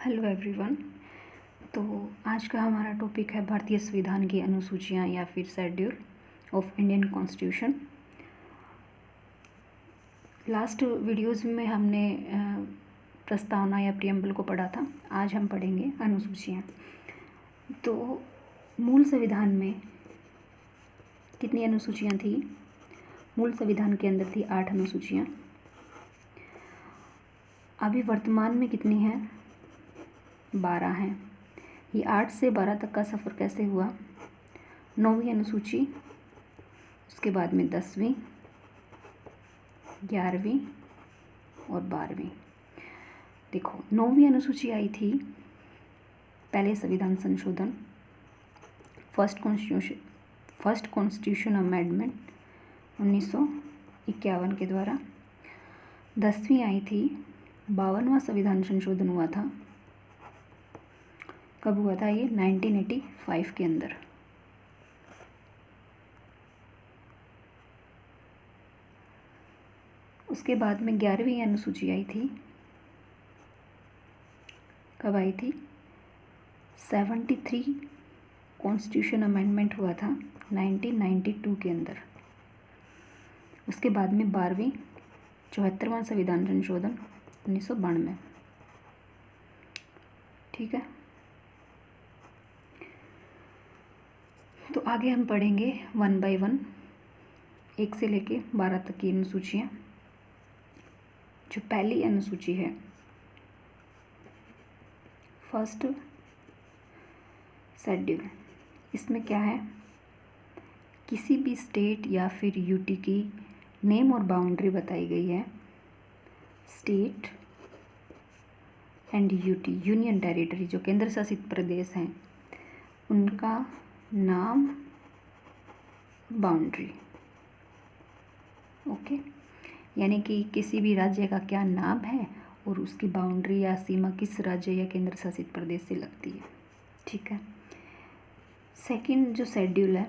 Hello everyone. तो आज का हमारा टॉपिक है भारतीय संविधान की अनुसूचियाँ या फिर schedule of Indian constitution. Last videos में हमने प्रस्तावना या प्रियम्बल को पढ़ा था। आज हम पढ़ेंगे अनुसूचियाँ। तो मूल संविधान में कितनी अनुसूचियाँ थी? मूल संविधान के अंदर थी 8 अनुसूचियाँ। अभी वर्तमान में कितनी हैं? 12 हैं। ये 8 से 12 तक का सफ़र कैसे हुआ? 9वीं अनुसूची, उसके बाद में 10वीं, 11वीं और 12वीं। देखो, 9वीं अनुसूची आई थी पहले संविधान संशोधन, फर्स्ट कॉन्स्टिट्यूशन अमेंडमेंट 1951 के द्वारा। 10वीं आई थी 52वां संविधान संशोधन हुआ था। कब हुआ था ये? 1985 के अंदर। उसके बाद में 11वीं अनुसूची आई थी। कब आई थी? 73 कॉन्स्टिट्यूशन अमेंडमेंट हुआ था 1992 के अंदर। उसके बाद में 12वीं 74वां संविधान संशोधन 1992। ठीक है, तो आगे हम पढ़ेंगे 1 बाय 1, 1 से लेके 12 तक की अनुसूचियाँ। जो पहली अनुसूची है, फर्स्ट शेड्यूल, इसमें क्या है? किसी भी स्टेट या फिर यूटी की नेम और बाउंड्री बताई गई है। State and UT, union territory, जो केंद्र शासित प्रदेश हैं, उनका नाम, बाउंड्री। ओके, यानी कि किसी भी राज्य का क्या नाम है और उसकी बाउंड्री या सीमा किस राज्य या केंद्र शासित प्रदेश से लगती है। ठीक है। सेकंड जो शेड्यूल है,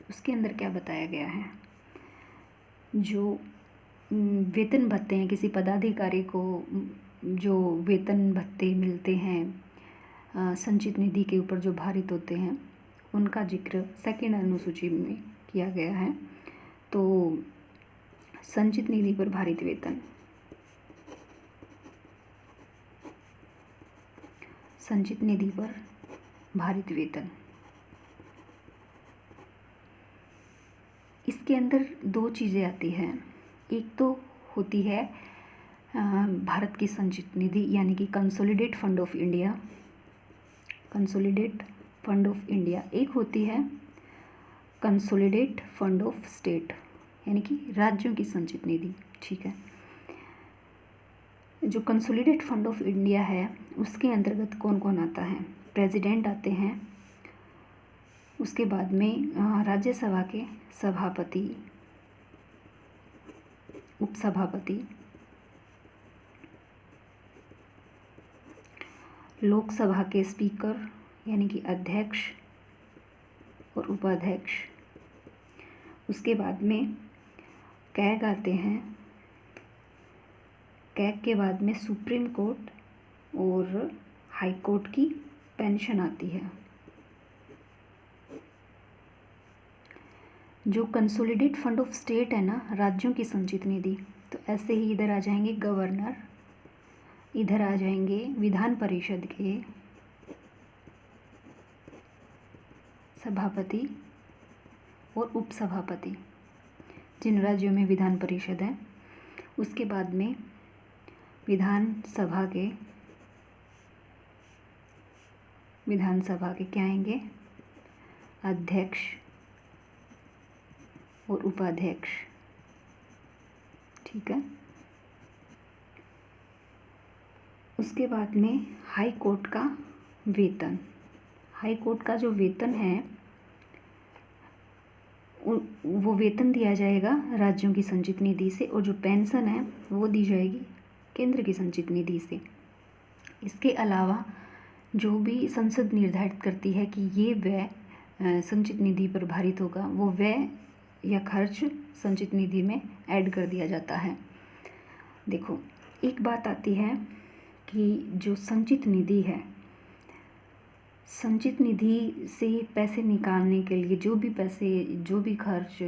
उसके अंदर क्या बताया गया है? जो वेतन भत्ते हैं, किसी पदाधिकारी को जो वेतन भत्ते मिलते हैं संचित निधि के ऊपर जो भारित होते हैं, उनका जिक्र सेकंड अनुसूची में किया गया है। तो संचित निधि पर भारित वेतन, संचित निधि पर भारित वेतन, इसके अंदर 2 चीज़ें आती हैं। एक तो होती है भारत की संचित निधि, यानी कि consolidate fund of India, consolidate fund of India. एक होती है कंसोलिडेट फंड ऑफ स्टेट, यानी कि राज्यों की संचित निधि। ठीक है। जो कंसोलिडेट फंड ऑफ इंडिया है, उसके अंतर्गत कौन कौन आता है? प्रेसिडेंट आते हैं, उसके बाद में राज्यसभा के सभापति, उपसभापति, लोकसभा के स्पीकर यानी कि अध्यक्ष और उपाध्यक्ष। उसके बाद में कैग आते हैं, कैग के बाद में सुप्रीम कोर्ट और हाई कोर्ट की पेंशन आती है। जो कंसोलिडेट फंड ऑफ स्टेट है ना, राज्यों की संचित निधि, तो ऐसे ही इधर आ जाएंगे गवर्नर, इधर आ जाएंगे विधान परिषद के सभापति और उपसभापति, जिन राज्यों में विधान परिषद है। उसके बाद में विधानसभा के क्या आएंगे? अध्यक्ष और उपाध्यक्ष। ठीक है। उसके बाद में हाई कोर्ट का वेतन, हाई कोर्ट का जो वेतन है वो वेतन दिया जाएगा राज्यों की संचित निधि से, और जो पेंशन है वो दी जाएगी केंद्र की संचित निधि से। इसके अलावा जो भी संसद निर्धारित करती है कि ये व्यय संचित निधि पर भारित होगा, वो व्यय या खर्च संचित निधि में ऐड कर दिया जाता है। देखो, एक बात आती है कि जो संचित निधि है, संचित निधि से पैसे निकालने के लिए जो भी पैसे, जो भी खर्च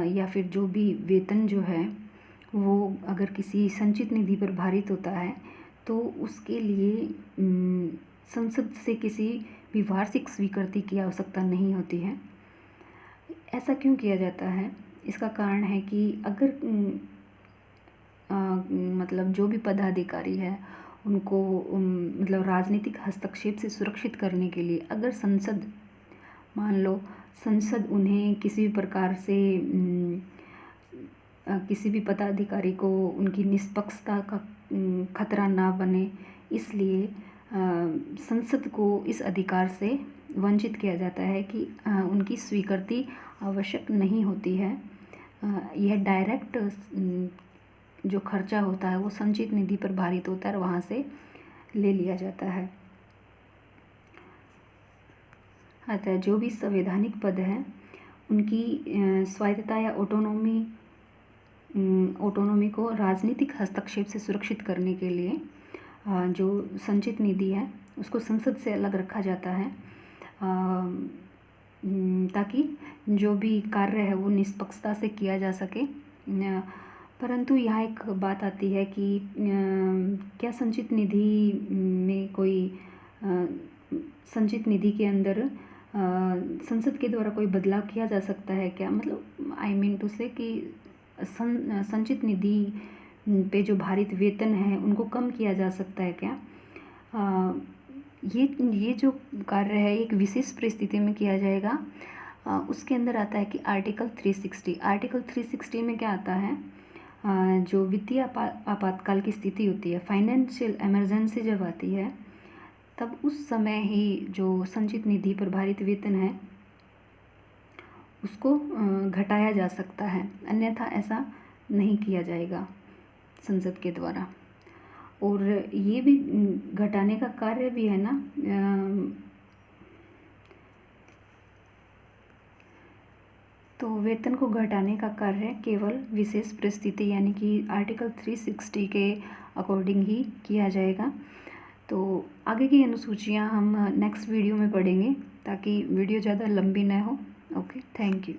या फिर जो भी वेतन जो है वो अगर किसी संचित निधि पर भारित होता है तो उसके लिए संसद से किसी भी वार्षिक स्वीकृति की आवश्यकता नहीं होती है। ऐसा क्यों किया जाता है? इसका कारण है कि अगर मतलब जो भी पदाधिकारी है उनको मतलब राजनीतिक हस्तक्षेप से सुरक्षित करने के लिए अगर संसद, मान लो संसद उन्हें किसी भी प्रकार से किसी भी पदाधिकारी को उनकी निष्पक्षता का खतरा ना बने, इसलिए संसद को इस अधिकार से वंचित किया जाता है कि उनकी स्वीकृति आवश्यक नहीं होती है। यह डायरेक्ट जो खर्चा होता है वो संचित निधि पर भारित होता है और वहाँ से ले लिया जाता है। अतः जो भी संवैधानिक पद हैं उनकी स्वायत्तता या ऑटोनॉमी को राजनीतिक हस्तक्षेप से सुरक्षित करने के लिए जो संचित निधि है उसको संसद से अलग रखा जाता है, ताकि जो भी कार्य है वो निष्पक्षता से किया जा सके। परंतु यहाँ एक बात आती है कि क्या संचित निधि में कोई संचित निधि के अंदर संसद के द्वारा कोई बदलाव किया जा सकता है क्या? मतलब आई मीन टू से कि संचित निधि पे जो भारित वेतन है उनको कम किया जा सकता है क्या? ये जो कार्य है एक विशेष परिस्थिति में किया जाएगा। उसके अंदर आता है कि आर्टिकल 360 में क्या आता है, जो वित्तीय आपातकाल की स्थिति होती है, फाइनेंशियल इमरजेंसी जब आती है तब उस समय ही जो संचित निधि पर भारित वेतन है उसको घटाया जा सकता है, अन्यथा ऐसा नहीं किया जाएगा संसद के द्वारा। और ये भी घटाने का कार्य भी है ना, तो वेतन को घटाने का कार्य केवल विशेष परिस्थिति यानी कि आर्टिकल 360 के अकॉर्डिंग ही किया जाएगा। तो आगे की अनुसूचियाँ हम नेक्स्ट वीडियो में पढ़ेंगे ताकि वीडियो ज़्यादा लंबी न हो। Okay, thank you.